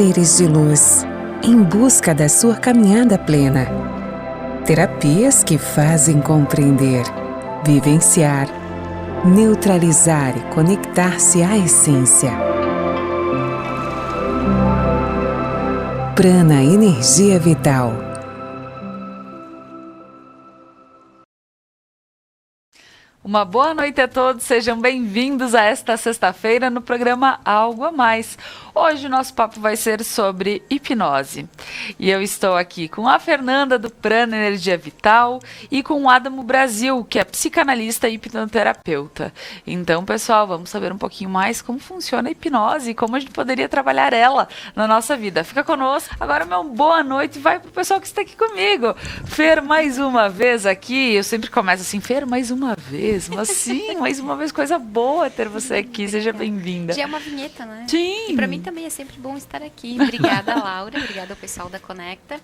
seres de luz, em busca da sua caminhada plena. Terapias que fazem compreender, vivenciar, neutralizar e conectar-se à essência. Prana Energia Vital. Uma boa noite a todos, sejam bem-vindos a esta sexta-feira no programa Algo a Mais. Hoje o nosso papo vai ser sobre hipnose. E eu estou aqui com a Fernanda do Prana Energia Vital e com o Adamo Brasil, que é psicanalista e hipnoterapeuta. Então, pessoal, vamos saber um pouquinho mais como funciona a hipnose e como a gente poderia trabalhar ela na nossa vida. Fica conosco. Agora, meu boa noite vai pro pessoal que está aqui comigo. Fer, mais uma vez aqui. Eu sempre começo assim, Fer, mais uma vez. Mas sim, mais uma vez, coisa boa ter você aqui. Seja bem-vinda. Já é uma vinheta, né? Sim. E pra mim também é sempre bom estar aqui. Obrigada, Laura. Obrigada ao pessoal da Conecta.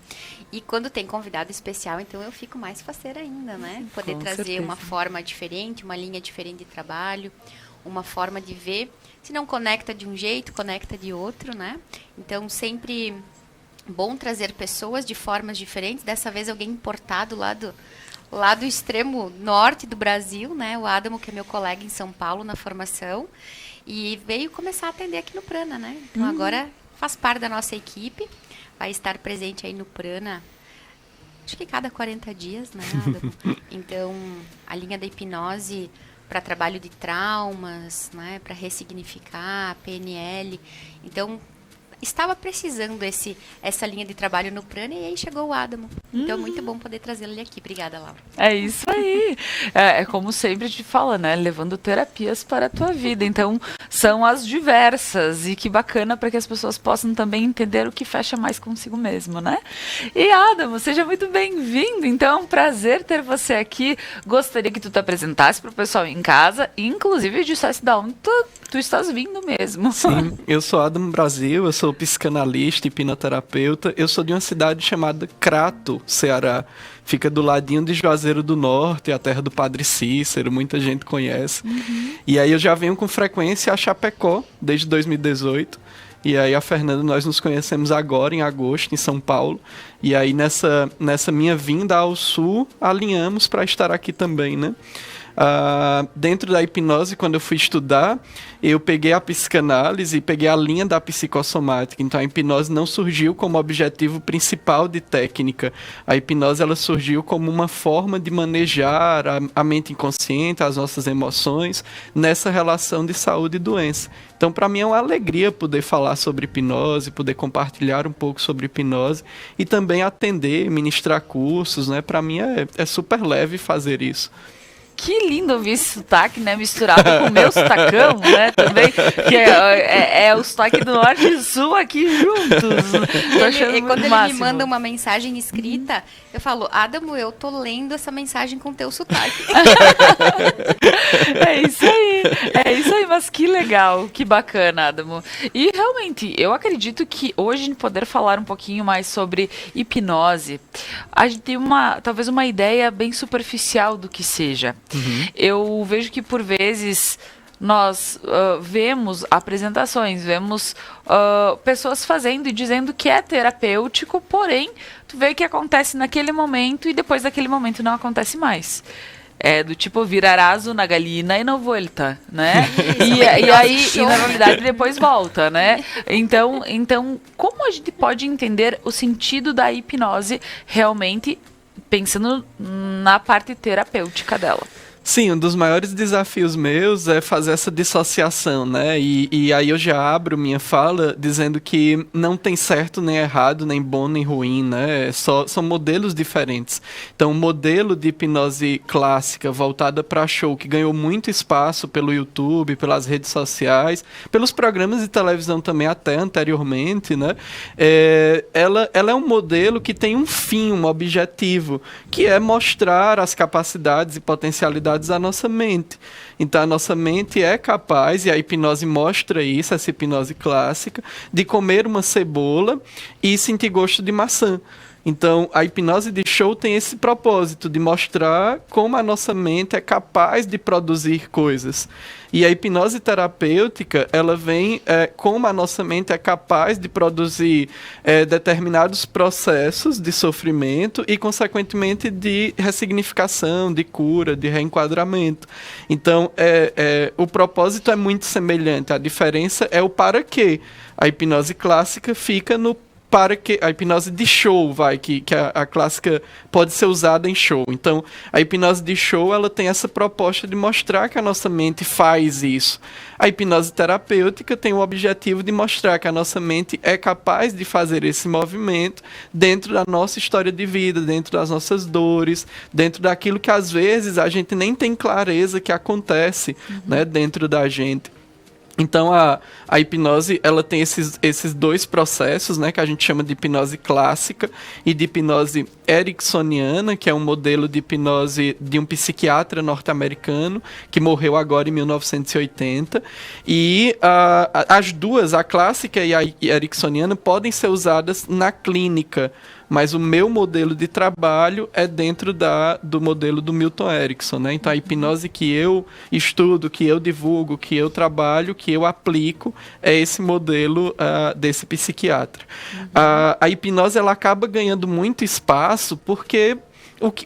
E quando tem convidado especial, então eu fico mais faceira ainda, né? Poder Com trazer certeza. uma forma diferente, uma linha diferente de trabalho, uma forma de ver. Se não conecta de um jeito, conecta de outro, né? Então, sempre bom trazer pessoas de formas diferentes. Dessa vez, alguém importado lá do extremo norte do Brasil, né? O Adamo, que é meu colega em São Paulo na formação, e veio começar a atender aqui no Prana, né? Então agora faz parte da nossa equipe, vai estar presente aí no Prana, acho que cada 40 dias, né, Adamo? Então, a linha da hipnose para trabalho de traumas, né? Para ressignificar, PNL. Então, estava precisando essa linha de trabalho no Prana e aí chegou o Adamo. Então, é muito bom poder trazê-lo ele aqui. Obrigada, Laura. É isso aí. É como sempre te fala, né? Levando terapias para a tua vida. Então, são as diversas. E que bacana para que as pessoas possam também entender o que fecha mais consigo mesmo, né? E Adamo, seja muito bem-vindo. Então, é um prazer ter você aqui. Gostaria que tu te apresentasse para o pessoal em casa, e inclusive dissesse de onde tu estás vindo mesmo. Sim, eu sou Adamo Brasil, eu sou psicanalista e hipnoterapeuta. Eu sou de uma cidade chamada Crato, Ceará. Fica do ladinho de Juazeiro do Norte, a terra do Padre Cícero, muita gente conhece. E aí eu já venho com frequência a Chapecó, desde 2018. E aí a Fernanda, nós nos conhecemos agora, em agosto, em São Paulo. E aí nessa minha vinda ao Sul, alinhamos para estar aqui também, né? Dentro da hipnose, quando eu fui estudar, eu peguei a psicanálise e peguei a linha da psicossomática. Então a hipnose não surgiu como objetivo principal de técnica. A hipnose ela surgiu como uma forma de manejar a mente inconsciente, as nossas emoções, nessa relação de saúde e doença. Então, para mim é uma alegria poder falar sobre hipnose, poder compartilhar um pouco sobre hipnose e também atender, ministrar cursos, né? Para mim é super leve fazer isso. Que lindo ouvir esse sotaque, né? Misturado com o meu sotacão, né? Também, que é o sotaque do norte e do sul aqui juntos. E quando ele me manda uma mensagem escrita, eu falo, Adamo, eu tô lendo essa mensagem com teu sotaque. É isso aí, mas que legal, que bacana, Adamo. E realmente, eu acredito que hoje a gente poder falar um pouquinho mais sobre hipnose, a gente tem talvez uma ideia bem superficial do que seja. Eu vejo que por vezes nós vemos apresentações, vemos pessoas fazendo e dizendo que é terapêutico, porém tu vê que acontece naquele momento e depois daquele momento não acontece mais. É do tipo virarás na galina e não volta, né? E na realidade depois volta, né? Então, como a gente pode entender o sentido da hipnose realmente pensando na parte terapêutica dela? Sim, um dos maiores desafios meus é fazer essa dissociação, né? E aí eu já abro minha fala dizendo que não tem certo nem errado, nem bom nem ruim, né? São modelos diferentes. Então, o modelo de hipnose clássica voltada para show, que ganhou muito espaço pelo YouTube, pelas redes sociais, pelos programas de televisão também até anteriormente, né? Ela é um modelo que tem um fim, um objetivo, que é mostrar as capacidades e potencialidades da nossa mente. Então a nossa mente é capaz, e a hipnose mostra isso, essa hipnose clássica, de comer uma cebola e sentir gosto de maçã. Então, a hipnose de show tem esse propósito de mostrar como a nossa mente é capaz de produzir coisas. E a hipnose terapêutica, ela vem como a nossa mente é capaz de produzir determinados processos de sofrimento e, consequentemente, de ressignificação, de cura, de reenquadramento. Então, o propósito é muito semelhante. A diferença é o para quê. A hipnose clássica fica no para que a hipnose de show, que a clássica pode ser usada em show. Então, a hipnose de show, ela tem essa proposta de mostrar que a nossa mente faz isso. A hipnose terapêutica tem o objetivo de mostrar que a nossa mente é capaz de fazer esse movimento dentro da nossa história de vida, dentro das nossas dores, dentro daquilo que às vezes a gente nem tem clareza que acontece, né, dentro da gente. Então, a hipnose, ela tem esses dois processos, né, que a gente chama de hipnose clássica e de hipnose ericksoniana, que é um modelo de hipnose de um psiquiatra norte-americano, que morreu agora em 1980. E as duas, a clássica e a ericksoniana, podem ser usadas na clínica, mas o meu modelo de trabalho é dentro do modelo do Milton Erickson, né? Então, a hipnose que eu estudo, que eu divulgo, que eu trabalho, que eu aplico, é esse modelo desse psiquiatra. A hipnose, ela acaba ganhando muito espaço porque...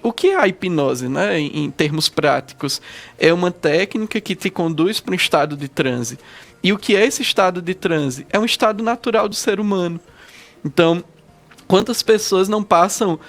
O que é a hipnose, né, em termos práticos? É uma técnica que te conduz para um estado de transe. E o que é esse estado de transe? É um estado natural do ser humano. Então, quantas pessoas não passam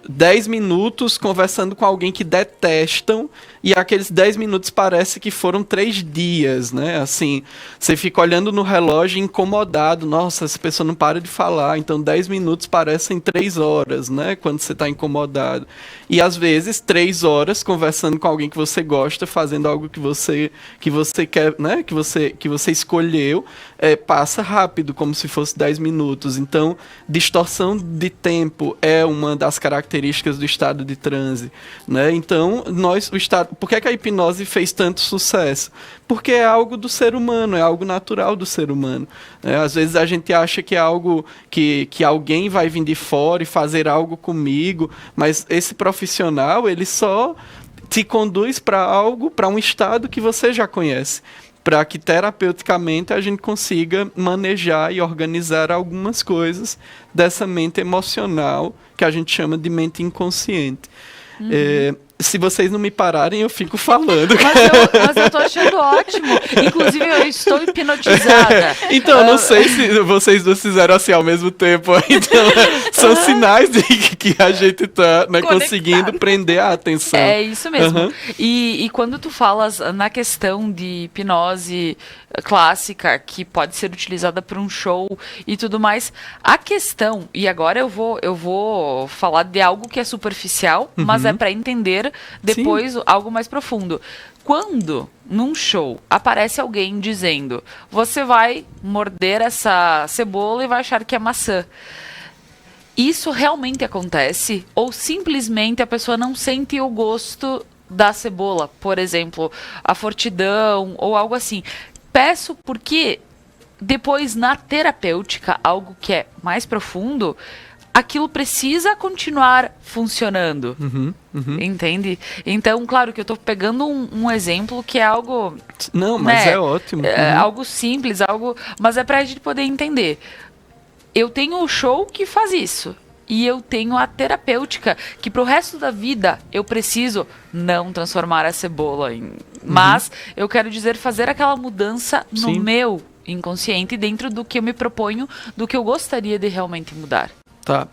10 minutos conversando com alguém que detestam e aqueles 10 minutos parece que foram 3 dias, né? Assim, você fica olhando no relógio incomodado. Nossa, essa pessoa não para de falar. Então, 10 minutos parecem 3 horas, né? Quando você está incomodado. E, às vezes, 3 horas conversando com alguém que você gosta, fazendo algo que você quer, né? Que você escolheu, passa rápido, como se fosse 10 minutos. Então, distorção de tempo é uma das características do estado de transe, né? Então, por que a hipnose fez tanto sucesso? Porque é algo do ser humano, é algo natural do ser humano, né? Às vezes a gente acha que é algo que alguém vai vir de fora e fazer algo comigo, mas esse profissional, ele só te conduz para um estado que você já conhece, para que terapeuticamente a gente consiga manejar e organizar algumas coisas dessa mente emocional que a gente chama de mente inconsciente. Se vocês não me pararem, eu fico falando. Mas eu tô achando ótimo. Inclusive, eu estou hipnotizada. Então, não sei se vocês dois fizeram assim ao mesmo tempo. Então, são sinais de que a gente tá, né, conseguindo prender a atenção. É isso mesmo. E quando tu falas na questão de hipnose clássica, que pode ser utilizada para um show e tudo mais, a questão, e agora eu vou falar de algo que é superficial, mas é para entender depois algo mais profundo. Quando, num show, aparece alguém dizendo: você vai morder essa cebola e vai achar que é maçã, isso realmente acontece? Ou simplesmente a pessoa não sente o gosto da cebola, por exemplo, a fortidão ou algo assim? Peço porque depois, na terapêutica, algo que é mais profundo, aquilo precisa continuar funcionando. Entende? Então, claro que eu estou pegando um exemplo que é algo... Não, mas é ótimo. Algo simples, mas é para a gente poder entender. Eu tenho o show que faz isso. E eu tenho a terapêutica, que pro resto da vida eu preciso não transformar a cebola em... Mas eu quero dizer, fazer aquela mudança no meu inconsciente, dentro do que eu me proponho, do que eu gostaria de realmente mudar. Tá.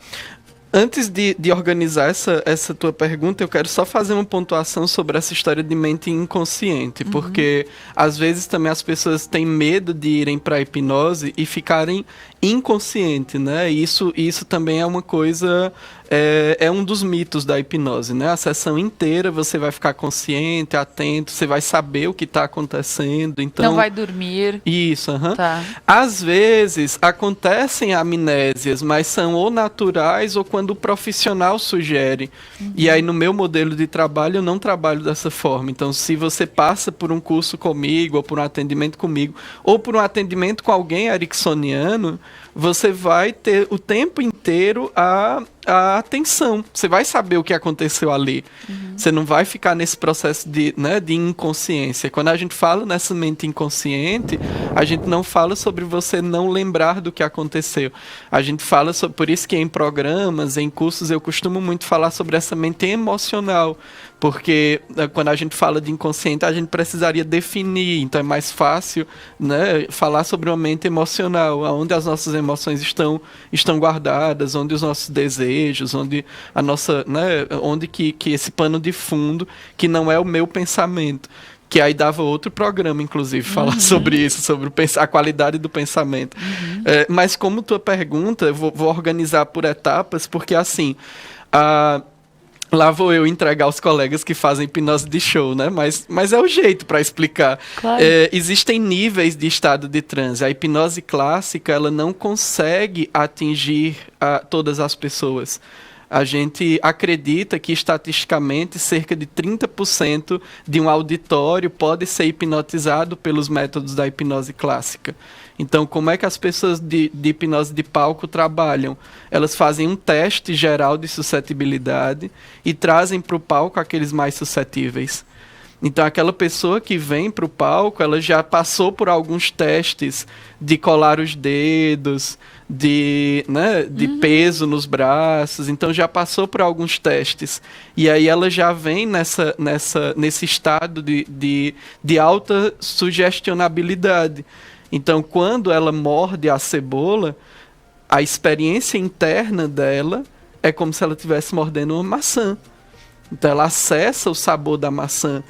Antes de organizar essa tua pergunta, eu quero só fazer uma pontuação sobre essa história de mente inconsciente, porque às vezes também as pessoas têm medo de irem para a hipnose e ficarem inconscientes, né? Isso também é uma coisa é um dos mitos da hipnose, né? A sessão inteira você vai ficar consciente, atento, você vai saber o que está acontecendo. Então, não vai dormir. Isso, aham. Tá. Às vezes acontecem amnésias, mas são ou naturais ou quando o profissional sugere. E aí no meu modelo de trabalho eu não trabalho dessa forma. Então se você passa por um curso comigo, ou por um atendimento comigo, ou por um atendimento com alguém ericksoniano, você vai ter o tempo inteiro a atenção. Você vai saber o que aconteceu ali. Você não vai ficar nesse processo de inconsciência. Quando a gente fala nessa mente inconsciente, a gente não fala sobre você não lembrar do que aconteceu. A gente fala sobre, por isso que em programas, em cursos, eu costumo muito falar sobre essa mente emocional. Porque quando a gente fala de inconsciente, a gente precisaria definir. Então é mais fácil, né, falar sobre uma mente emocional, onde as nossas emoções estão guardadas, onde os nossos desejos, onde a nossa, né, onde que esse pano de fundo, que não é o meu pensamento. Que aí dava outro programa, inclusive, falar sobre isso, sobre a qualidade do pensamento. Mas como tua pergunta, eu vou organizar por etapas, porque assim... Lá vou eu entregar aos colegas que fazem hipnose de show, né? Mas é o jeito para explicar. Claro. Existem níveis de estado de transe. A hipnose clássica, ela não consegue atingir todas as pessoas. A gente acredita que, estatisticamente, cerca de 30% de um auditório pode ser hipnotizado pelos métodos da hipnose clássica. Então, como é que as pessoas de hipnose de palco trabalham? Elas fazem um teste geral de suscetibilidade e trazem para o palco aqueles mais suscetíveis. Então, aquela pessoa que vem para o palco, ela já passou por alguns testes de colar os dedos, de peso nos braços. Então, já passou por alguns testes. E aí ela já vem nesse estado de alta sugestionabilidade. Então, quando ela morde a cebola, a experiência interna dela é como se ela estivesse mordendo uma maçã. Então, ela acessa o sabor da maçã.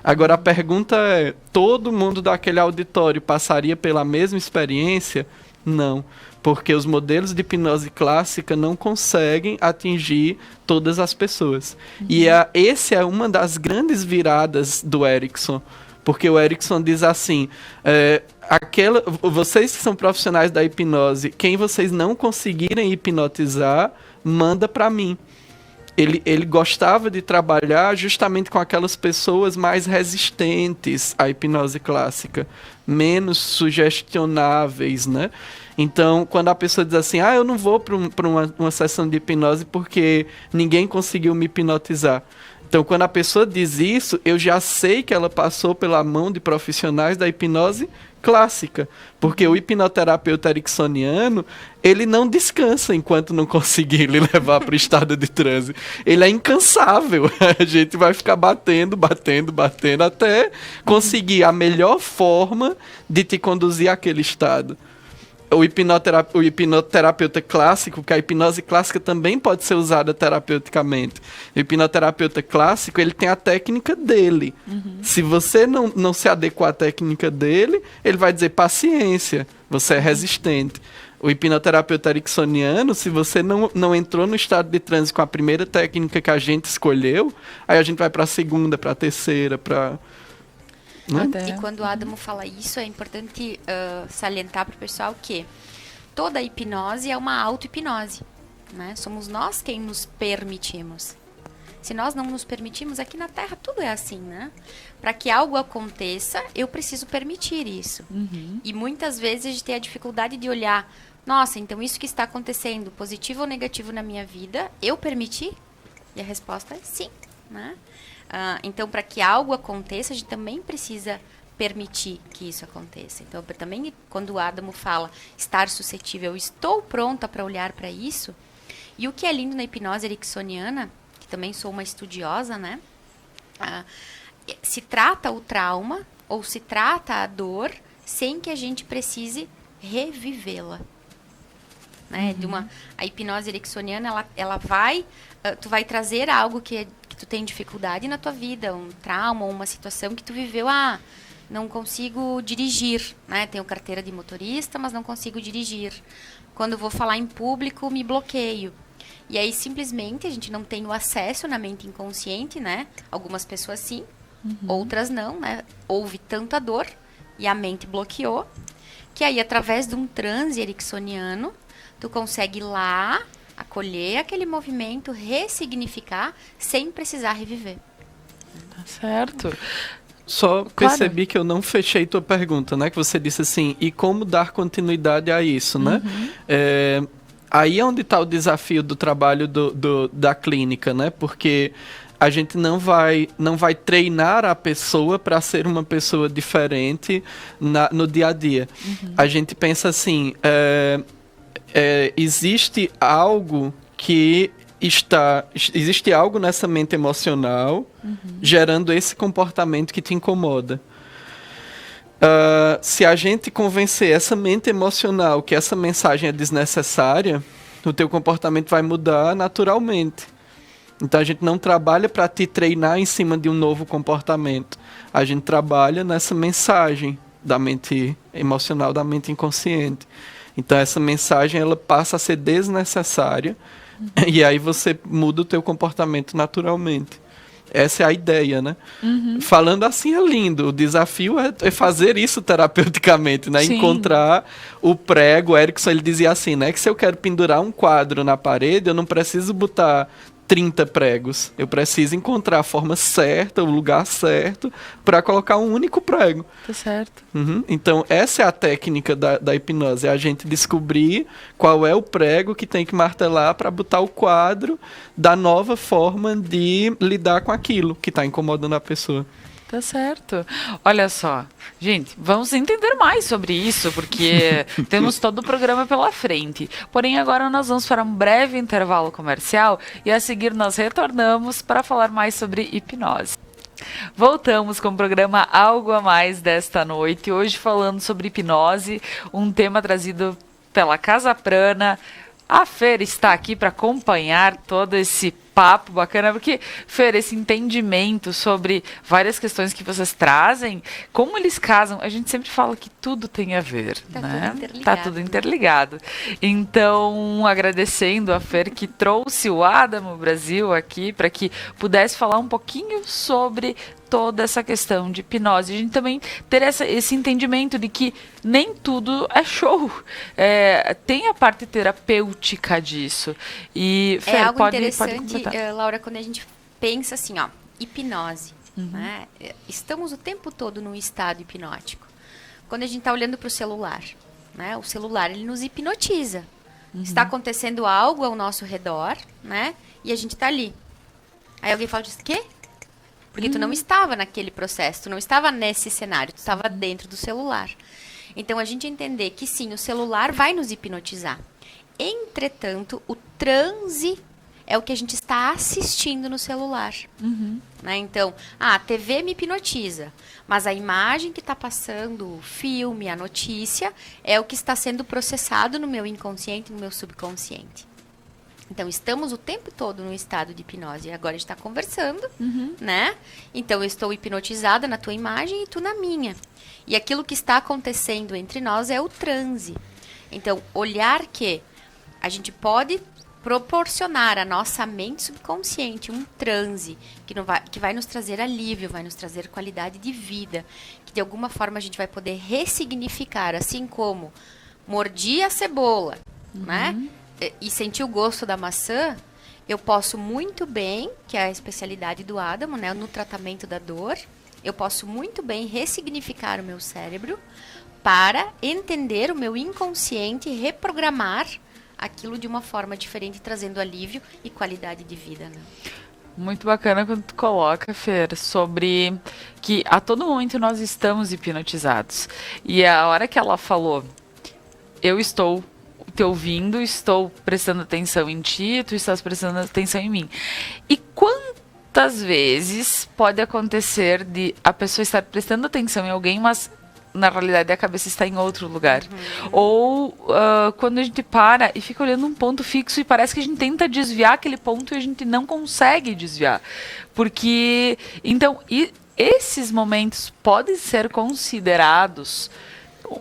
Agora, a pergunta é, todo mundo daquele auditório passaria pela mesma experiência? Não, porque os modelos de hipnose clássica não conseguem atingir todas as pessoas. E esse é uma das grandes viradas do Erickson. Porque o Erickson diz assim, vocês que são profissionais da hipnose, quem vocês não conseguirem hipnotizar, manda para mim. Ele gostava de trabalhar justamente com aquelas pessoas mais resistentes à hipnose clássica, menos sugestionáveis, né? Então, quando a pessoa diz assim, eu não vou para uma sessão de hipnose porque ninguém conseguiu me hipnotizar. Então, quando a pessoa diz isso, eu já sei que ela passou pela mão de profissionais da hipnose clássica. Porque o hipnoterapeuta ericksoniano, ele não descansa enquanto não conseguir lhe levar para o estado de transe. Ele é incansável. A gente vai ficar batendo até conseguir a melhor forma de te conduzir àquele estado. O hipnoterapeuta clássico, que a hipnose clássica também pode ser usada terapeuticamente. O hipnoterapeuta clássico, ele tem a técnica dele. Se você não se adequar à técnica dele, ele vai dizer, paciência, você é resistente. O hipnoterapeuta ericksoniano, se você não entrou no estado de transe com a primeira técnica que a gente escolheu, aí a gente vai para a segunda, para a terceira, para... E quando o Adamo fala isso, é importante salientar para o pessoal que toda hipnose é uma auto-hipnose, né? Somos nós quem nos permitimos. Se nós não nos permitimos, aqui na Terra tudo é assim, né? Para que algo aconteça, eu preciso permitir isso. E muitas vezes a gente tem a dificuldade de olhar, nossa, então isso que está acontecendo, positivo ou negativo na minha vida, eu permiti? E a resposta é sim, né? Então, para que algo aconteça, a gente também precisa permitir que isso aconteça. Então, também, quando o Adamo fala estar suscetível, eu estou pronta para olhar para isso. E o que é lindo na hipnose ericksoniana, que também sou uma estudiosa, né? Se trata o trauma ou se trata a dor sem que a gente precise revivê-la. Né? A hipnose ericksoniana, ela vai... tu vai trazer algo que tu tem dificuldade na tua vida, um trauma, uma situação que tu viveu, não consigo dirigir, né? Tenho carteira de motorista, mas não consigo dirigir. Quando eu vou falar em público, me bloqueio. E aí, simplesmente, a gente não tem o acesso na mente inconsciente, né? Algumas pessoas sim, outras não, né? Houve tanta dor e a mente bloqueou, que aí, através de um transe ericksoniano, tu consegue ir lá, acolher aquele movimento, ressignificar, sem precisar reviver. Tá certo. Só Claro. percebi que eu não fechei tua pergunta, né? Que você disse assim, e como dar continuidade a isso, né? Aí é onde está o desafio do trabalho da clínica, né? Porque a gente não vai treinar a pessoa para ser uma pessoa diferente no dia a dia. A gente pensa assim, existe algo existe algo nessa mente emocional gerando esse comportamento que te incomoda. Se a gente convencer essa mente emocional que essa mensagem é desnecessária, o teu comportamento vai mudar naturalmente. Então a gente não trabalha para te treinar em cima de um novo comportamento. A gente trabalha nessa mensagem da mente emocional, da mente inconsciente. Então essa mensagem ela passa a ser desnecessária e aí você muda o teu comportamento naturalmente. Essa é a ideia, né? Falando assim é lindo. O desafio é fazer isso terapeuticamente, né? Sim. Encontrar o prego. O Erickson, ele dizia assim, né? Que se eu quero pendurar um quadro na parede, eu não preciso botar 30 pregos. Eu preciso encontrar a forma certa, o lugar certo, para colocar um único prego. Tá certo. Então, essa é a técnica da hipnose. É a gente descobrir qual é o prego que tem que martelar para botar o quadro da nova forma de lidar com aquilo que está incomodando a pessoa. Tá certo. Olha só, gente, vamos entender mais sobre isso, porque temos todo o programa pela frente. Porém, agora nós vamos para um breve intervalo comercial e a seguir nós retornamos para falar mais sobre hipnose. Voltamos com o programa Algo a Mais desta noite, hoje falando sobre hipnose, um tema trazido pela Casa Prana. A Fer está aqui para acompanhar todo esse papo bacana, porque, Fer, esse entendimento sobre várias questões que vocês trazem, como eles casam, a gente sempre fala que tudo tem a ver, né? Tá tudo interligado. Então, agradecendo a Fer que trouxe o Adamo Brasil aqui para que pudesse falar um pouquinho sobre toda essa questão de hipnose. A gente também ter esse entendimento de que nem tudo é show. Tem a parte terapêutica disso. E, Fer, é algo pode interessante, Laura, quando a gente pensa assim, ó, hipnose. Né? Estamos o tempo todo num estado hipnótico. Quando a gente está olhando para o celular, né? O celular ele nos hipnotiza. Está acontecendo algo ao nosso redor, né? E a gente está ali. Aí alguém fala, quê? Porque tu não estava naquele processo, tu não estava nesse cenário, tu estava dentro do celular. Então, a gente entender que sim, o celular vai nos hipnotizar. Entretanto, o transe é o que a gente está assistindo no celular. Né? Então, a TV me hipnotiza, mas a imagem que está passando, o filme, a notícia, é o que está sendo processado no meu inconsciente, no meu subconsciente. Então, estamos o tempo todo no estado de hipnose. E agora a gente está conversando, né? Então, eu estou hipnotizada na tua imagem e tu na minha. E aquilo que está acontecendo entre nós é o transe. Então, olhar que a gente pode proporcionar à nossa mente subconsciente um transe que vai nos trazer alívio, vai nos trazer qualidade de vida, que de alguma forma a gente vai poder ressignificar, assim como mordi a cebola, né? E sentir o gosto da maçã, eu posso muito bem, que é a especialidade do Adamo, né, no tratamento da dor, eu posso muito bem ressignificar o meu cérebro para entender o meu inconsciente e reprogramar aquilo de uma forma diferente, trazendo alívio e qualidade de vida, né? Muito bacana quando tu coloca, Fer, sobre que a todo momento nós estamos hipnotizados. E a hora que ela falou, eu estou te ouvindo, estou prestando atenção em ti, tu estás prestando atenção em mim. E quantas vezes pode acontecer de a pessoa estar prestando atenção em alguém, mas na realidade a cabeça está em outro lugar? Ou quando a gente para e fica olhando um ponto fixo e parece que a gente tenta desviar aquele ponto e a gente não consegue desviar. Porque, então, esses momentos podem ser considerados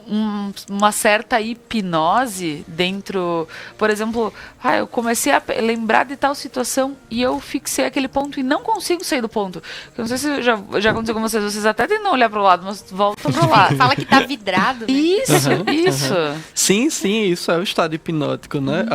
uma certa hipnose dentro, por exemplo, eu comecei a lembrar de tal situação e eu fixei aquele ponto e não consigo sair do ponto. Eu não sei se já aconteceu com vocês até tentam olhar para o lado, mas voltam para lá. Fala que tá vidrado, né? Isso. Sim, isso é o estado hipnótico, né?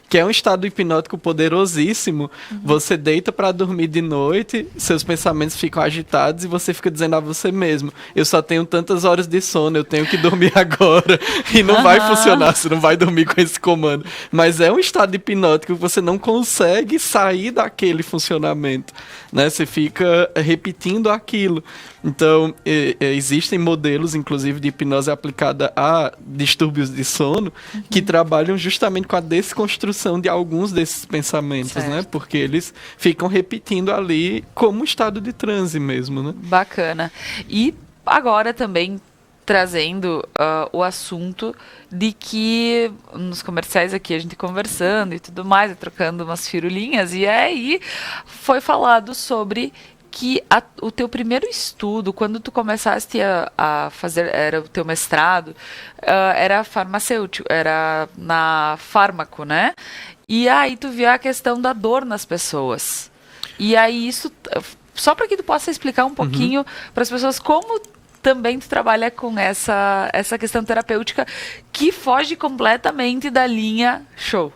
Que é um estado hipnótico poderosíssimo. Você deita para dormir de noite, seus pensamentos ficam agitados e você fica dizendo a você mesmo: eu só tenho tantas horas de sono, eu tenho que dormir agora. E não vai funcionar, você não vai dormir com esse comando. Mas é um estado hipnótico que você não consegue sair daquele funcionamento, né? Você fica repetindo aquilo. Então, existem modelos, inclusive, de hipnose aplicada a distúrbios de sono, que trabalham justamente com a desconstrução de alguns desses pensamentos, né? Porque eles ficam repetindo ali como estado de transe mesmo, né? Bacana. E agora também trazendo o assunto de que nos comerciais aqui a gente conversando e tudo mais, trocando umas firulinhas, e aí foi falado sobre que o teu primeiro estudo, quando tu começaste a fazer, era o teu mestrado, era farmacêutico, era na fármaco, né? E aí tu via a questão da dor nas pessoas. E aí isso, só para que tu possa explicar um pouquinho para as pessoas como também tu trabalha com essa questão terapêutica que foge completamente da linha show.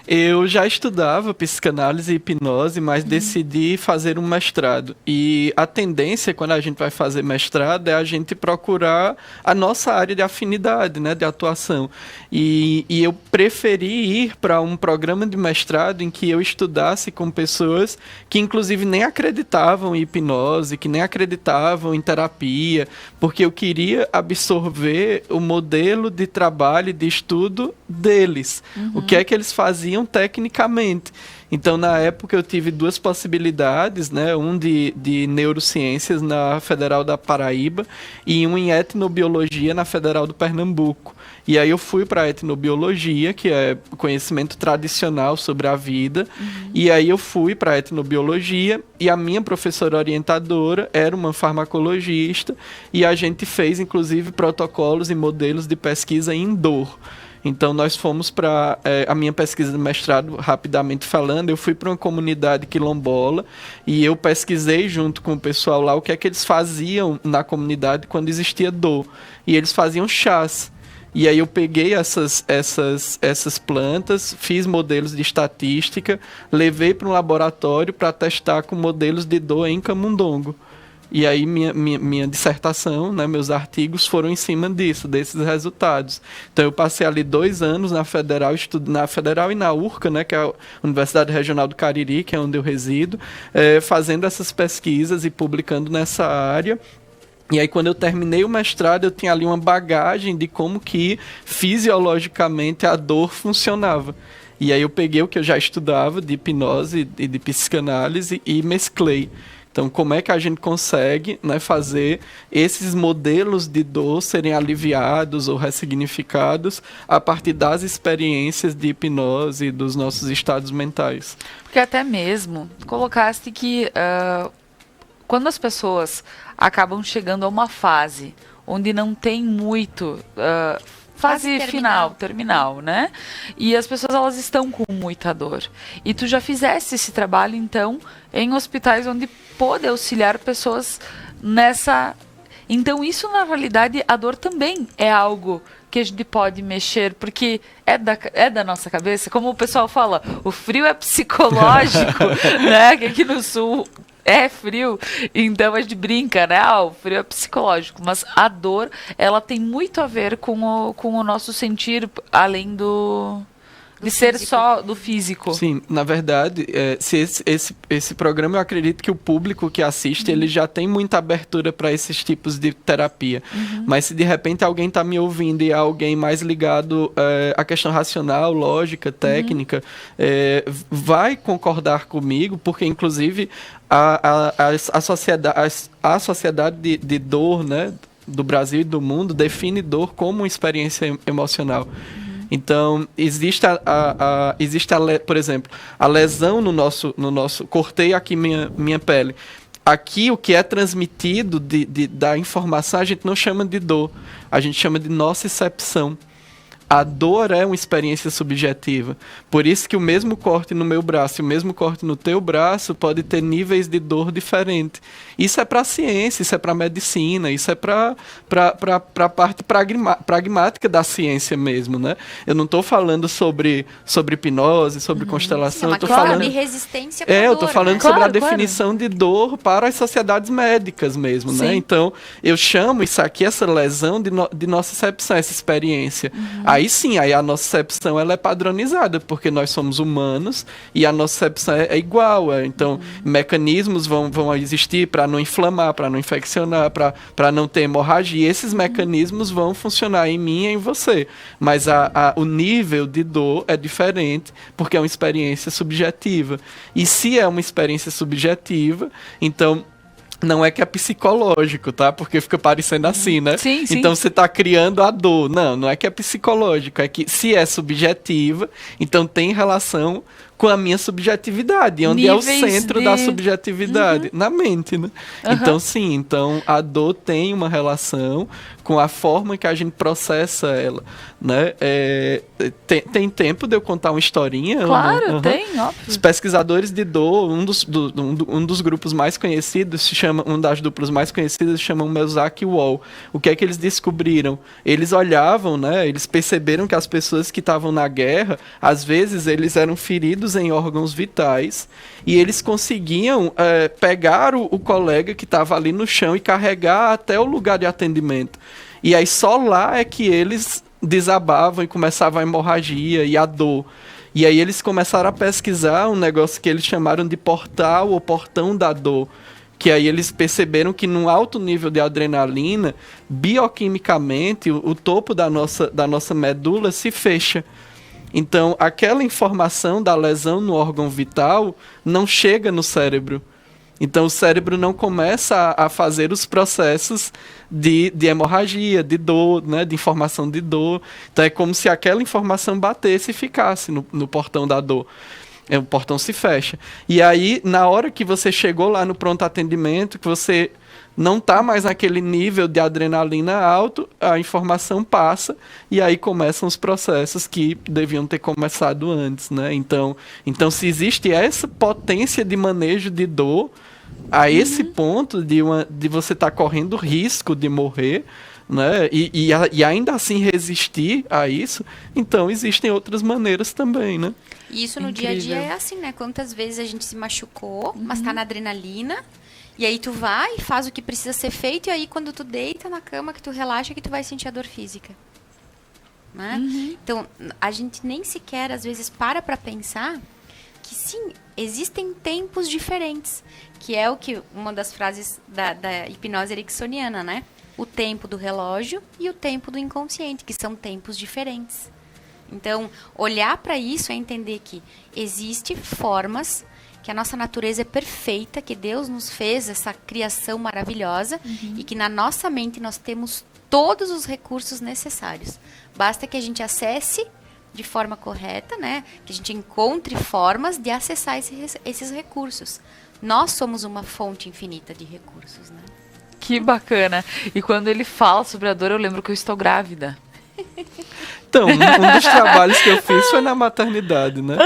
Eu já estudava psicanálise e hipnose, mas decidi fazer um mestrado. E a tendência, quando a gente vai fazer mestrado, é a gente procurar a nossa área de afinidade, né, de atuação. E eu preferi ir para um programa de mestrado em que eu estudasse com pessoas que, inclusive, nem acreditavam em hipnose, que nem acreditavam em terapia, porque eu queria absorver o modelo de trabalho e de estudo deles. O que é que eles faziam tecnicamente. Então, na época, eu tive duas possibilidades, né? Um de neurociências na Federal da Paraíba e um em etnobiologia na Federal do Pernambuco. E aí eu fui para a etnobiologia, que é conhecimento tradicional sobre a vida. E aí eu fui para a etnobiologia e a minha professora orientadora era uma farmacologista e a gente fez, inclusive, protocolos e modelos de pesquisa em dor. Então, nós fomos para a minha pesquisa de mestrado, rapidamente falando, eu fui para uma comunidade quilombola e eu pesquisei junto com o pessoal lá o que é que eles faziam na comunidade quando existia dor. E eles faziam chás. E aí eu peguei essas plantas, fiz modelos de estatística, levei para um laboratório para testar com modelos de dor em camundongo. E aí minha dissertação, né, meus artigos foram em cima disso, desses resultados. Então eu passei ali 2 anos na Federal, na Federal e na URCA, né, que é a Universidade Regional do Cariri, que é onde eu resido, fazendo essas pesquisas e publicando nessa área. E aí, quando eu terminei o mestrado, eu tinha ali uma bagagem de como que fisiologicamente a dor funcionava. E aí eu peguei o que eu já estudava de hipnose e de psicanálise e mesclei. Então, como é que a gente consegue, né, fazer esses modelos de dor serem aliviados ou ressignificados a partir das experiências de hipnose e dos nossos estados mentais? Porque até mesmo colocaste que quando as pessoas acabam chegando a uma fase onde não tem muito... fase terminal, né? E as pessoas, elas estão com muita dor. E tu já fizeste esse trabalho, então, em hospitais onde pode auxiliar pessoas nessa... Então, isso, na realidade, a dor também é algo que a gente pode mexer, porque é da nossa cabeça. Como o pessoal fala, o frio é psicológico, né? Que aqui no Sul... é frio, então a gente brinca, né? O frio é psicológico, mas a dor, ela tem muito a ver com o nosso sentir, além de ser só do físico. Sim, na verdade, se esse programa, eu acredito que o público que assiste, ele já tem muita abertura para esses tipos de terapia. Mas se de repente alguém está me ouvindo e é alguém mais ligado à questão racional, lógica, técnica, vai concordar comigo, porque inclusive a sociedade de dor, né, do Brasil e do mundo define dor como uma experiência emocional. Então, existe por exemplo, a lesão no nosso cortei aqui minha pele. aqui o que é transmitido da informação a gente não chama de dor, a gente chama de nocicepção. A dor é uma experiência subjetiva. Por isso que o mesmo corte no meu braço e o mesmo corte no teu braço pode ter níveis de dor diferentes. Isso é para a ciência, isso é para a medicina, isso é para a parte pragmática da ciência mesmo, né? Eu não estou falando sobre hipnose, sobre constelação, eu estou falando de resistência eu estou falando sobre a definição claro. de dor para as sociedades médicas mesmo, Sim. né? Então, eu chamo isso aqui, essa lesão, de nocicepção, essa experiência. Aí sim, aí a nocicepção ela é padronizada, porque nós somos humanos e a nocicepção é igual. Então, mecanismos vão existir para não inflamar, para não infeccionar, para não ter hemorragia. Esses mecanismos vão funcionar em mim e em você. Mas o nível de dor é diferente, porque é uma experiência subjetiva. E se é uma experiência subjetiva, então não é que é psicológico, tá? Porque fica parecendo assim, né? Sim, sim. Então você está criando a dor. Não é que é psicológico. É que se é subjetiva, então tem relação com a minha subjetividade. Onde é o Níveis centro da subjetividade? Na mente, né? Então, sim. Então, a dor tem uma relação com a forma que a gente processa ela, né? Tem tempo de eu contar uma historinha? Claro, tem, óbvio. Os pesquisadores de dor, um dos grupos mais conhecidos, uma das duplas mais conhecidas, se chama Melzack e Wall. O que é que eles descobriram? Eles olhavam, né? Eles perceberam que as pessoas que estavam na guerra, às vezes eles eram feridos em órgãos vitais e eles conseguiam pegar o colega que estava ali no chão e carregar até o lugar de atendimento. E aí só lá é que eles desabavam e começava a hemorragia e a dor. E aí eles começaram a pesquisar um negócio que eles chamaram de portal ou portão da dor. Que aí eles perceberam que num alto nível de adrenalina, bioquimicamente, o topo da nossa medula se fecha. Então, aquela informação da lesão no órgão vital não chega no cérebro. Então, o cérebro não começa a fazer os processos de hemorragia, de dor, né, de informação de dor. Então, é como se aquela informação batesse e ficasse no portão da dor. O portão se fecha. E aí, na hora que você chegou lá no pronto atendimento, que você não está mais naquele nível de adrenalina alto, a informação passa e aí começam os processos que deviam ter começado antes, né? Então se existe essa potência de manejo de dor, a esse ponto de você estar correndo risco de morrer, né? E ainda assim resistir a isso, então existem outras maneiras também, né? E isso no dia a dia é assim, né? Quantas vezes a gente se machucou, mas tá na adrenalina. E aí tu vai e faz o que precisa ser feito, e aí quando tu deita na cama, que tu relaxa, que tu vai sentir a dor física. Né? Então, a gente nem sequer, às vezes, para pensar que sim, existem tempos diferentes. Que é o que uma das frases da hipnose ericksoniana, né? O tempo do relógio e o tempo do inconsciente, que são tempos diferentes. Então, olhar para isso é entender que existem formas, que a nossa natureza é perfeita, que Deus nos fez essa criação maravilhosa e que na nossa mente nós temos todos os recursos necessários. Basta que a gente acesse de forma correta, né? Que a gente encontre formas de acessar esses recursos. Nós somos uma fonte infinita de recursos, né? Que bacana. E quando ele fala sobre a dor, eu lembro que eu estou grávida. Então, um dos trabalhos que eu fiz foi na maternidade, né?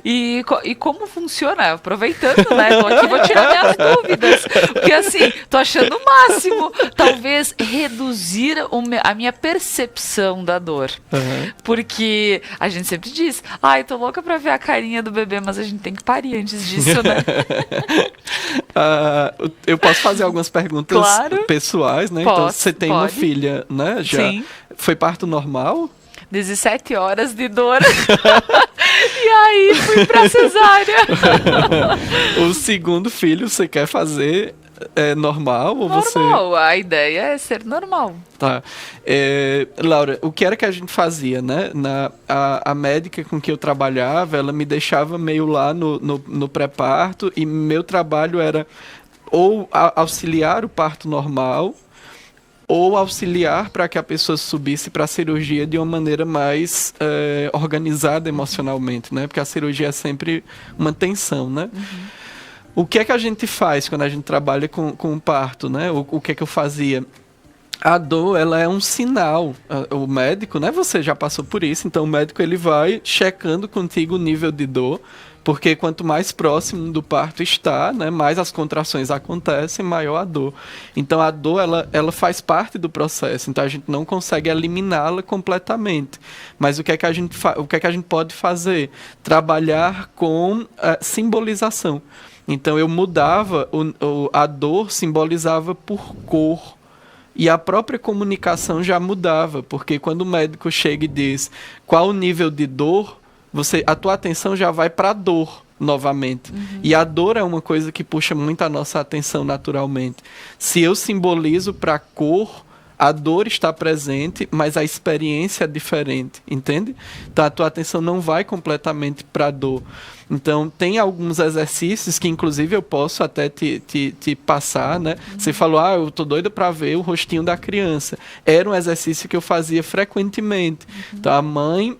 E como funciona? Aproveitando, né? Tô aqui, vou tirar minhas dúvidas. Porque assim, tô achando o máximo. Talvez reduzir a minha percepção da dor. Porque a gente sempre diz, ai, tô louca pra ver a carinha do bebê, mas a gente tem que parir antes disso, né? Eu posso fazer algumas perguntas pessoais, né? Então, você tem uma filha, né? Já. Sim. Foi parto normal? 17 horas de dor. E aí fui pra cesárea. O segundo filho você quer fazer normal? Ou normal, a ideia é ser normal. Tá. Laura, o que era que a gente fazia, né? A médica com que eu trabalhava, ela me deixava meio lá no pré-parto e meu trabalho era ou auxiliar o parto normal ou auxiliar para que a pessoa subisse para a cirurgia de uma maneira mais organizada emocionalmente, né? Porque a cirurgia é sempre uma tensão, né? O que é que a gente faz quando a gente trabalha com o parto, né? O que é que eu fazia? A dor, ela é um sinal. O médico, né? Você já passou por isso, então o médico ele vai checando contigo o nível de dor, porque quanto mais próximo do parto está, né, mais as contrações acontecem, maior a dor. Então a dor, ela faz parte do processo, então a gente não consegue eliminá-la completamente. Mas o que é que a gente pode fazer? Trabalhar com simbolização. Então eu mudava, a dor simbolizava por cor. E a própria comunicação já mudava, porque quando o médico chega e diz qual o nível de dor, a tua atenção já vai para a dor novamente. E a dor é uma coisa que puxa muito a nossa atenção naturalmente. Se eu simbolizo para a cor, a dor está presente, mas a experiência é diferente, entende? Então a tua atenção não vai completamente para a dor. Então tem alguns exercícios que inclusive eu posso até te passar, né? Você falou, eu tô doida para ver o rostinho da criança. Era um exercício que eu fazia frequentemente. Então a mãe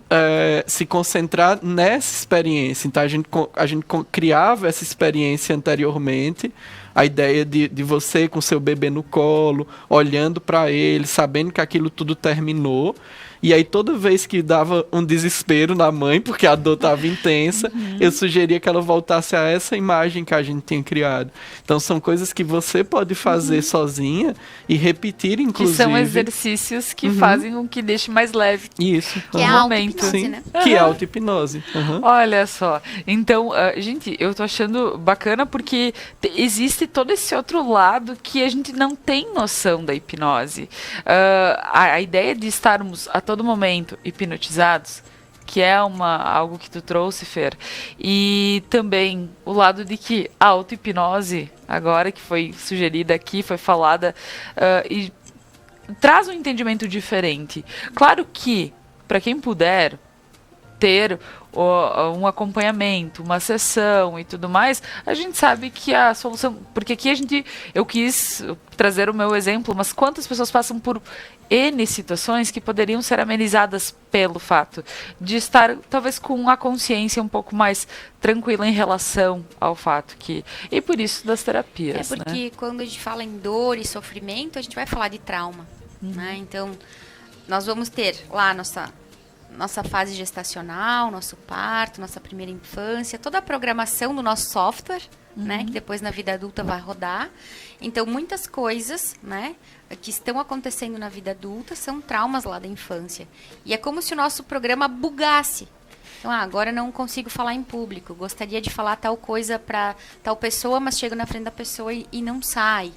se concentrar nessa experiência. Então a gente criava essa experiência anteriormente, a ideia de você com seu bebê no colo, olhando para ele, sabendo que aquilo tudo terminou. E aí toda vez que dava um desespero na mãe, porque a dor estava intensa, eu sugeria que ela voltasse a essa imagem que a gente tinha criado. Então são coisas que você pode fazer sozinha e repetir, inclusive. Que são exercícios que fazem com que deixe mais leve. Isso. Que é a auto-hipnose, né? Que é a auto-hipnose. Olha só. Então, gente, eu tô achando bacana porque existe todo esse outro lado que a gente não tem noção da hipnose. A ideia de estarmos a todo momento hipnotizados, que é algo que tu trouxe, Fer, e também o lado de que a auto-hipnose, agora que foi sugerida aqui, foi falada, e traz um entendimento diferente. Claro que, para quem puder ter um acompanhamento, uma sessão e tudo mais, a gente sabe que a solução... Porque aqui eu quis trazer o meu exemplo, mas quantas pessoas passam por N situações que poderiam ser amenizadas pelo fato de estar, talvez, com a consciência um pouco mais tranquila em relação ao fato que... E por isso das terapias, porque quando a gente fala em dor e sofrimento, a gente vai falar de trauma, né? Então, nós vamos ter lá nossa fase gestacional, nosso parto, nossa primeira infância, toda a programação do nosso software, né, que depois na vida adulta vai rodar. Então, muitas coisas, né, que estão acontecendo na vida adulta são traumas lá da infância. E é como se o nosso programa bugasse. Então, agora não consigo falar em público, gostaria de falar tal coisa para tal pessoa, mas chego na frente da pessoa e não sai.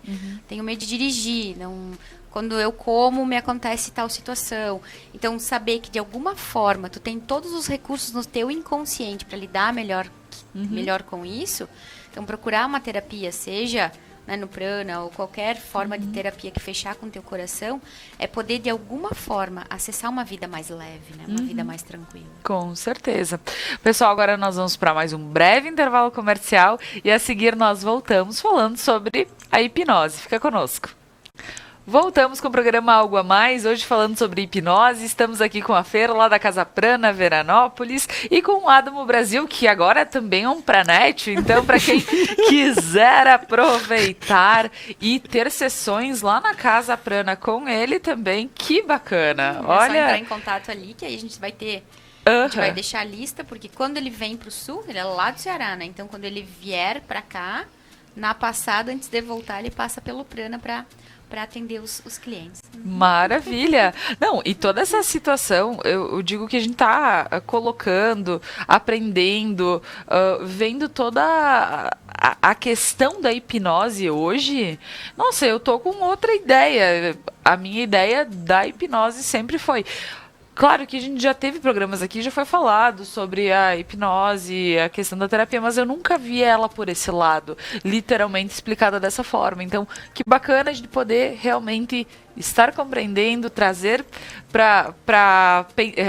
Tenho medo de dirigir, não... Quando eu como, me acontece tal situação. Então, saber que de alguma forma tu tem todos os recursos no teu inconsciente para lidar melhor com isso. Então, procurar uma terapia, seja, né, no prana ou qualquer forma de terapia que fechar com o teu coração, é poder de alguma forma acessar uma vida mais leve, né, uma vida mais tranquila. Com certeza. Pessoal, agora nós vamos para mais um breve intervalo comercial e a seguir nós voltamos falando sobre a hipnose. Fica conosco. Voltamos com o programa Algo a Mais, hoje falando sobre hipnose. Estamos aqui com a Fer, lá da Casa Prana, Veranópolis, e com o Adamo Brasil, que agora também é um pranet. Então, para quem quiser aproveitar e ter sessões lá na Casa Prana com ele também, que bacana. Olha, é só entrar em contato ali, que aí a gente vai ter... A gente vai deixar a lista, porque quando ele vem para o sul, ele é lá do Ceará, né? Então, quando ele vier para cá, na passada, antes de voltar, ele passa pelo Prana para atender os clientes. Maravilha! Não, e toda essa situação, eu digo que a gente está colocando, aprendendo, vendo toda a questão da hipnose hoje. Nossa, eu tô com outra ideia. A minha ideia da hipnose sempre foi... Claro que a gente já teve programas aqui, já foi falado sobre a hipnose, a questão da terapia, mas eu nunca vi ela por esse lado, literalmente explicada dessa forma. Então, que bacana de poder realmente estar compreendendo, trazer para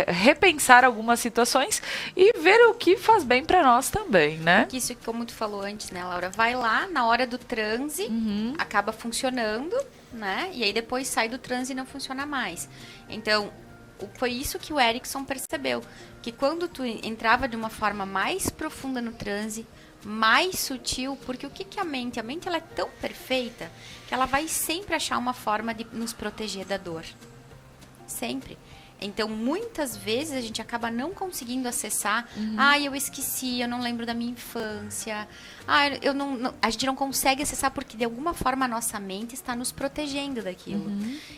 repensar algumas situações e ver o que faz bem para nós também, né? Porque isso, como tu falou antes, né, Laura? Vai lá, na hora do transe, acaba funcionando, né? E aí depois sai do transe e não funciona mais. Então... Foi isso que o Erickson percebeu, que quando tu entrava de uma forma mais profunda no transe, mais sutil, porque o que que a mente? A mente ela é tão perfeita que ela vai sempre achar uma forma de nos proteger da dor. Sempre. Então, muitas vezes a gente acaba não conseguindo acessar. Eu esqueci, eu não lembro da minha infância. Eu não, a gente não consegue acessar porque, de alguma forma, a nossa mente está nos protegendo daquilo.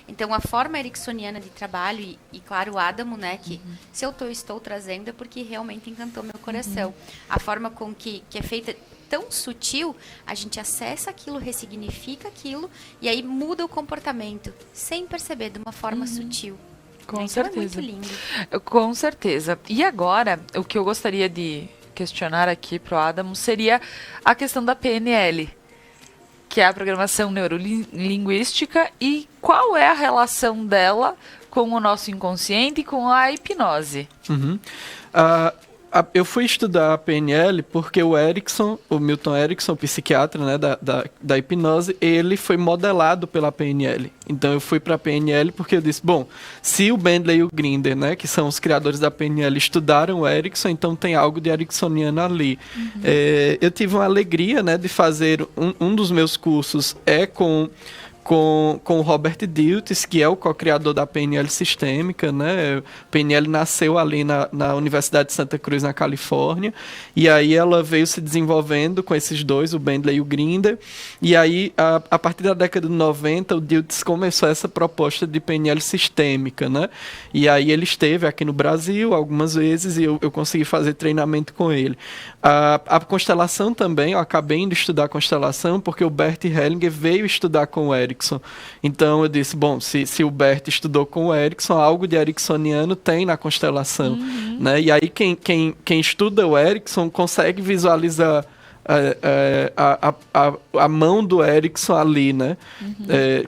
Então, a forma ericksoniana de trabalho, e claro, o Adamo, né, que se eu estou trazendo é porque realmente encantou meu coração. A forma com que é feita tão sutil, a gente acessa aquilo, ressignifica aquilo, e aí muda o comportamento, sem perceber, de uma forma sutil. Com Então certeza. é muito lindo. Com certeza. E agora, o que eu gostaria de questionar aqui pro Adamo seria a questão da PNL, que é a programação neurolinguística, e qual é a relação dela com o nosso inconsciente e com a hipnose. Eu fui estudar a PNL porque o Milton Erickson, o psiquiatra, né, da hipnose, ele foi modelado pela PNL. Então eu fui para a PNL porque eu disse, bom, se o Bandler e o Grinder, né, que são os criadores da PNL, estudaram o Erickson, então tem algo de ericksoniano ali. Eu tive uma alegria, né, de fazer um dos meus cursos com o Robert Dilts, que é o co-criador da PNL sistêmica, né? A PNL nasceu ali na Universidade de Santa Cruz, na Califórnia, e aí ela veio se desenvolvendo com esses dois, o Bandler e o Grinder, e aí, a partir da década de 90, o Dilts começou essa proposta de PNL sistêmica, né? E aí ele esteve aqui no Brasil algumas vezes, e eu consegui fazer treinamento com ele. A constelação também, eu acabei indo estudar a constelação, porque o Bert Hellinger veio estudar com o Erickson. Então eu disse, bom, se o Bert estudou com o Erickson, algo de ericksoniano tem na constelação, né? E aí quem estuda o Erickson consegue visualizar a mão do Erickson ali, né?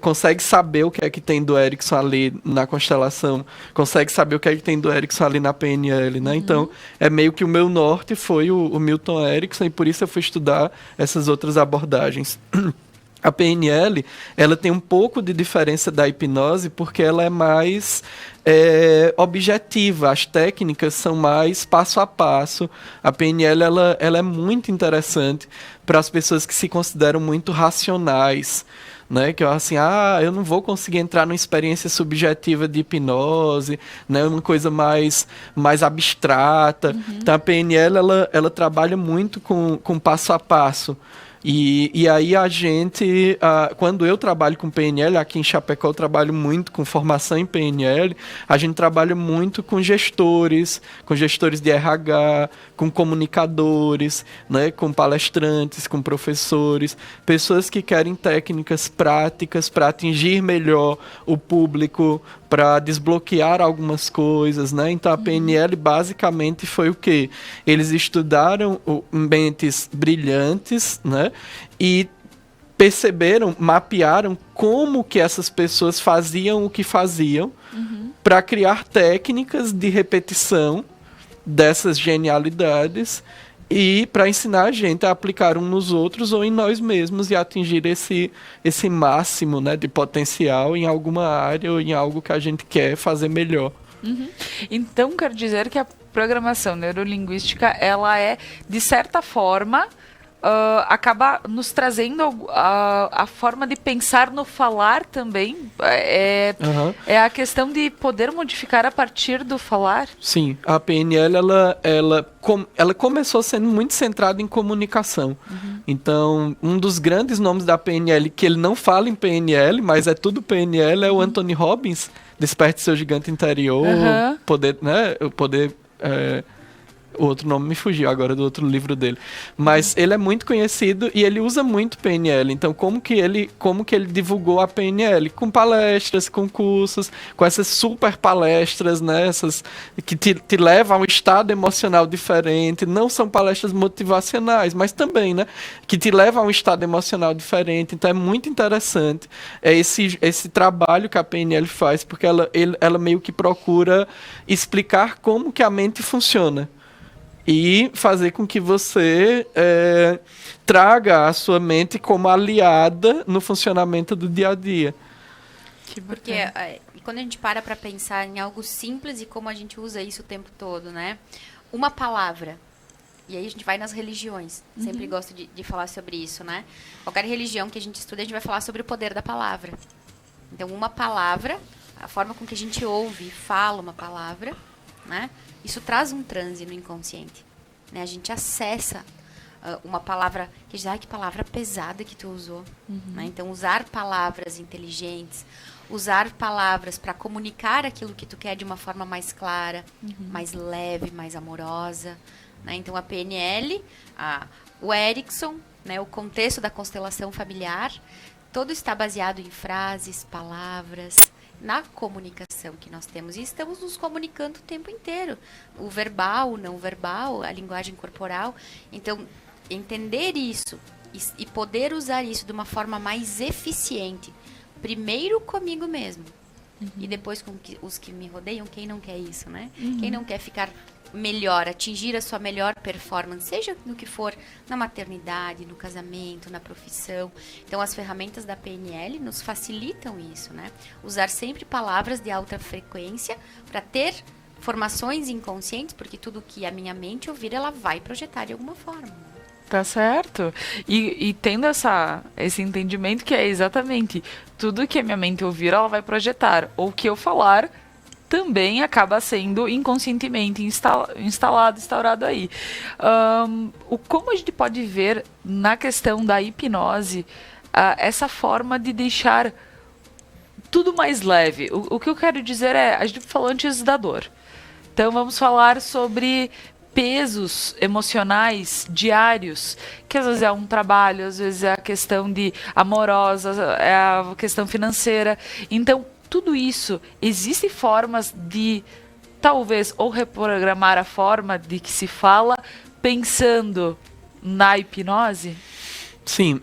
Consegue saber o que é que tem do Erickson ali na constelação, consegue saber o que é que tem do Erickson ali na PNL, né? Então, é meio que o meu norte foi o Milton Erickson, e por isso eu fui estudar essas outras abordagens. A PNL, ela tem um pouco de diferença da hipnose porque ela é mais objetiva, as técnicas são mais passo a passo. A PNL ela é muito interessante para as pessoas que se consideram muito racionais, né? Que assim, eu não vou conseguir entrar numa experiência subjetiva de hipnose, né? Uma coisa mais abstrata. Então a PNL ela trabalha muito com passo a passo. E aí a gente, quando eu trabalho com PNL, aqui em Chapecó eu trabalho muito com formação em PNL, a gente trabalha muito com gestores de RH, com comunicadores, né, com palestrantes, com professores, pessoas que querem técnicas práticas para atingir melhor o público, para desbloquear algumas coisas, né? Então a PNL basicamente foi o quê? Eles estudaram mentes brilhantes, né? E perceberam, mapearam como que essas pessoas faziam o que faziam para criar técnicas de repetição dessas genialidades e para ensinar a gente a aplicar um nos outros ou em nós mesmos e atingir esse máximo, né, de potencial em alguma área ou em algo que a gente quer fazer melhor. Então, quero dizer que a programação neurolinguística, ela é, de certa forma, acaba nos trazendo a forma de pensar no falar também. É a questão de poder modificar a partir do falar. Sim, a PNL ela começou sendo muito centrada em comunicação. Então, um dos grandes nomes da PNL, que ele não fala em PNL, mas é tudo PNL, é o Anthony Robbins, Desperte Seu Gigante Interior, poder, né, o poder... O outro nome me fugiu agora do outro livro dele. Mas ele é muito conhecido e ele usa muito PNL. Então, como que ele divulgou a PNL? Com palestras, com cursos, com essas super palestras, né? Essas que te levam a um estado emocional diferente. Não são palestras motivacionais, mas também, né? Que te levam a um estado emocional diferente. Então, é muito interessante esse trabalho que a PNL faz, porque ela meio que procura explicar como que a mente funciona. E fazer com que você traga a sua mente como aliada no funcionamento do dia a dia. Porque quando a gente para pensar em algo simples e como a gente usa isso o tempo todo, né? Uma palavra. E aí a gente vai nas religiões. Sempre gosto de falar sobre isso, né? Qualquer religião que a gente estuda, a gente vai falar sobre o poder da palavra. Então, uma palavra, a forma com que a gente ouve e fala uma palavra, né? Isso traz um transe no inconsciente. Né? A gente acessa uma palavra que diz, que palavra pesada que tu usou. Né? Então, usar palavras inteligentes, usar palavras para comunicar aquilo que tu quer de uma forma mais clara, mais leve, mais amorosa. Né? Então, a PNL, o Erickson, né? O contexto da constelação familiar, todo está baseado em frases, palavras, na comunicação que nós temos. E estamos nos comunicando o tempo inteiro. O verbal, o não verbal, a linguagem corporal. Então, entender isso e poder usar isso de uma forma mais eficiente, primeiro comigo mesmo, e depois com os que me rodeiam. Quem não quer isso, né? Quem não quer ficar melhor, atingir a sua melhor performance, seja no que for, na maternidade, no casamento, na profissão. Então, as ferramentas da PNL nos facilitam isso, né? Usar sempre palavras de alta frequência para ter formações inconscientes, porque tudo que a minha mente ouvir, ela vai projetar de alguma forma. Tá certo. E tendo esse entendimento que é exatamente tudo que a minha mente ouvir, ela vai projetar. Ou que eu falar também acaba sendo inconscientemente instaurado aí. Como a gente pode ver na questão da hipnose essa forma de deixar tudo mais leve? O que eu quero dizer é, a gente falou antes da dor. Então vamos falar sobre pesos emocionais diários, que às vezes é um trabalho, às vezes é a questão amorosa, é a questão financeira. Então, tudo isso, existem formas de, talvez, ou reprogramar a forma de que se fala, pensando na hipnose? Sim,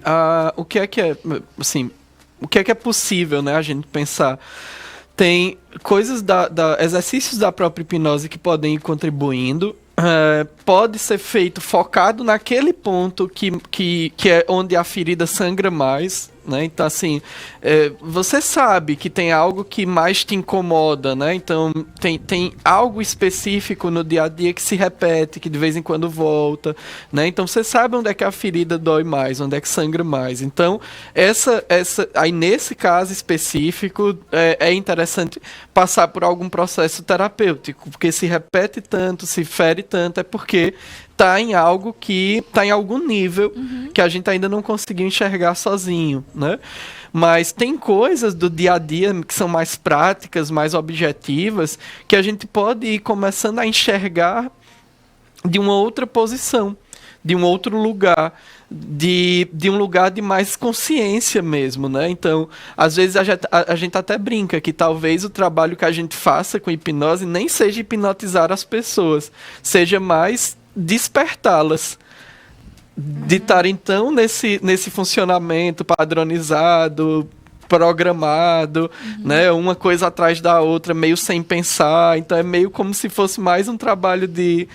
o que é possível, né, a gente pensar? Tem coisas exercícios da própria hipnose que podem ir contribuindo. Pode ser feito focado naquele ponto que é onde a ferida sangra mais, né? Então, assim, você sabe que tem algo que mais te incomoda, né? Então, tem algo específico no dia a dia que se repete, que de vez em quando volta, né? Então, você sabe onde é que a ferida dói mais, onde é que sangra mais. Então, aí nesse caso específico, é interessante passar por algum processo terapêutico, porque se repete tanto, se fere tanto, é porque está em algo que está em algum nível que a gente ainda não conseguiu enxergar sozinho, né? Mas tem coisas do dia a dia que são mais práticas, mais objetivas, que a gente pode ir começando a enxergar de uma outra posição, de um outro lugar, de um lugar de mais consciência mesmo, né? Então, às vezes a gente até brinca que talvez o trabalho que a gente faça com hipnose nem seja hipnotizar as pessoas, seja mais despertá-las, de estar então nesse funcionamento padronizado, programado, né, uma coisa atrás da outra, meio sem pensar. Então é meio como se fosse mais um trabalho de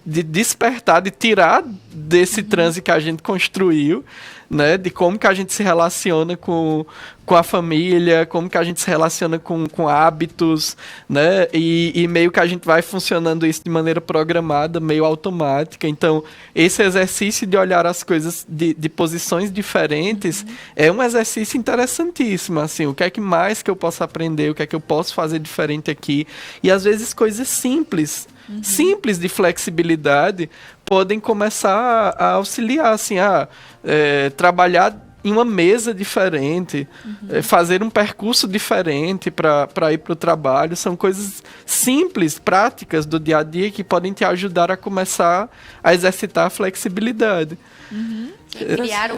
despertar, de tirar desse transe que a gente construiu, né, de como que a gente se relaciona com a família, como que a gente se relaciona com hábitos, né, e meio que a gente vai funcionando isso de maneira programada, meio automática. Então, esse exercício de olhar as coisas de posições diferentes é um exercício interessantíssimo, assim, o que é que mais que eu posso aprender, o que é que eu posso fazer diferente aqui, e às vezes coisas simples de flexibilidade podem começar a auxiliar, assim, trabalhar em uma mesa diferente, fazer um percurso diferente para ir para o trabalho. São coisas simples, práticas do dia a dia que podem te ajudar a começar a exercitar a flexibilidade.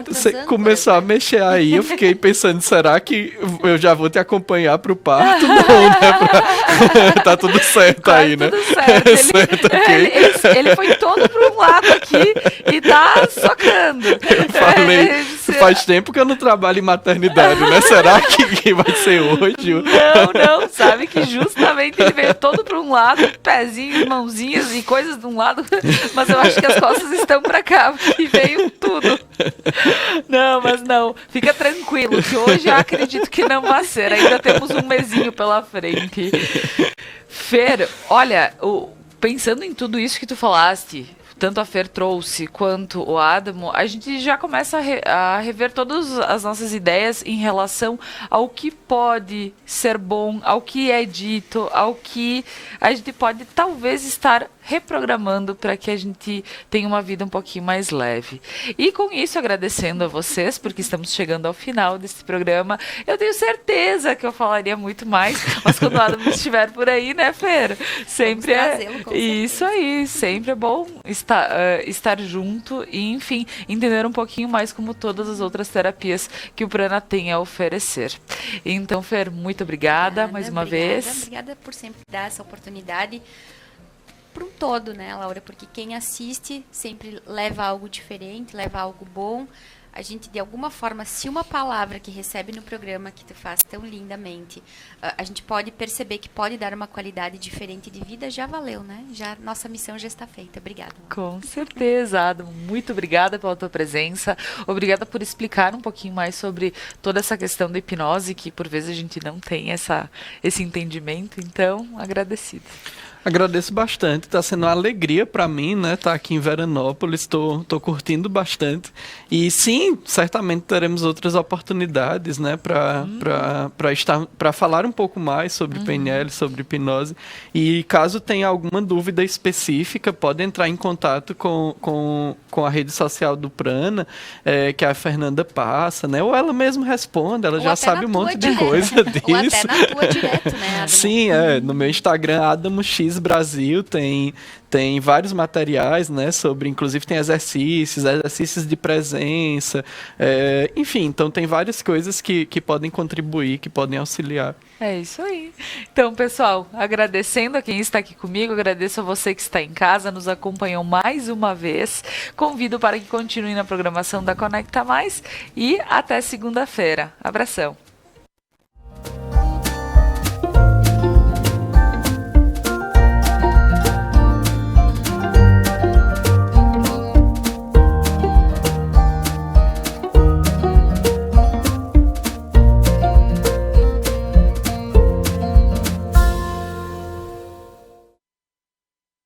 Você começou a mexer aí, eu fiquei pensando, será que eu já vou te acompanhar pro parto? Não, né? Tá tudo certo aí, né? Tudo certo. Ele foi todo para um lado aqui e tá socando. Eu falei, faz tempo que eu não trabalho em maternidade, né? Será que vai ser hoje? Não, sabe que justamente ele veio todo para um lado, pezinhos, mãozinhas e coisas de um lado, mas eu acho que as costas estão para cá, porque veio tudo. Não, mas não, fica tranquilo, que hoje eu acredito que não vai ser, ainda temos um mesinho pela frente. Fer, olha, pensando em tudo isso que tu falaste, tanto a Fer trouxe quanto o Adamo, a gente já começa a rever todas as nossas ideias em relação ao que pode ser bom, ao que é dito, ao que a gente pode talvez estar reprogramando para que a gente tenha uma vida um pouquinho mais leve. E com isso, agradecendo a vocês, porque estamos chegando ao final desse programa. Eu tenho certeza que eu falaria muito mais, mas quando o Adamo estiver por aí, né, Fer? Sempre isso aí, sempre é bom estar junto e, enfim, entender um pouquinho mais como todas as outras terapias que o Prana tem a oferecer. Então, Fer, muito obrigada mais uma vez. Obrigada por sempre dar essa oportunidade para um todo, né, Laura? Porque quem assiste sempre leva algo diferente, leva algo bom. A gente, de alguma forma, se uma palavra que recebe no programa que tu faz tão lindamente, a gente pode perceber que pode dar uma qualidade diferente de vida, já valeu, né? Já, nossa missão já está feita. Obrigada. Com certeza, Adamo. Muito obrigada pela tua presença. Obrigada por explicar um pouquinho mais sobre toda essa questão da hipnose, que por vezes a gente não tem esse entendimento. Então, agradecida. Agradeço bastante, está sendo uma alegria para mim, né, estar aqui em Veranópolis, estou curtindo bastante. E sim, certamente teremos outras oportunidades, né, para falar um pouco mais sobre PNL, sobre hipnose. E caso tenha alguma dúvida específica, pode entrar em contato com a rede social do Prana, que a Fernanda passa, né, ou ela mesma responde, ela já sabe um monte de coisa disso. Ou até na tua direto, né, Adamo? Sim, no meu Instagram, Adamo X Brasil, tem vários materiais, né, sobre, inclusive tem exercícios de presença, enfim, então tem várias coisas que podem contribuir, que podem auxiliar. É isso aí. Então, pessoal, agradecendo a quem está aqui comigo, agradeço a você que está em casa, nos acompanhou mais uma vez, convido para que continue na programação da Conecta Mais e até segunda-feira. Abração.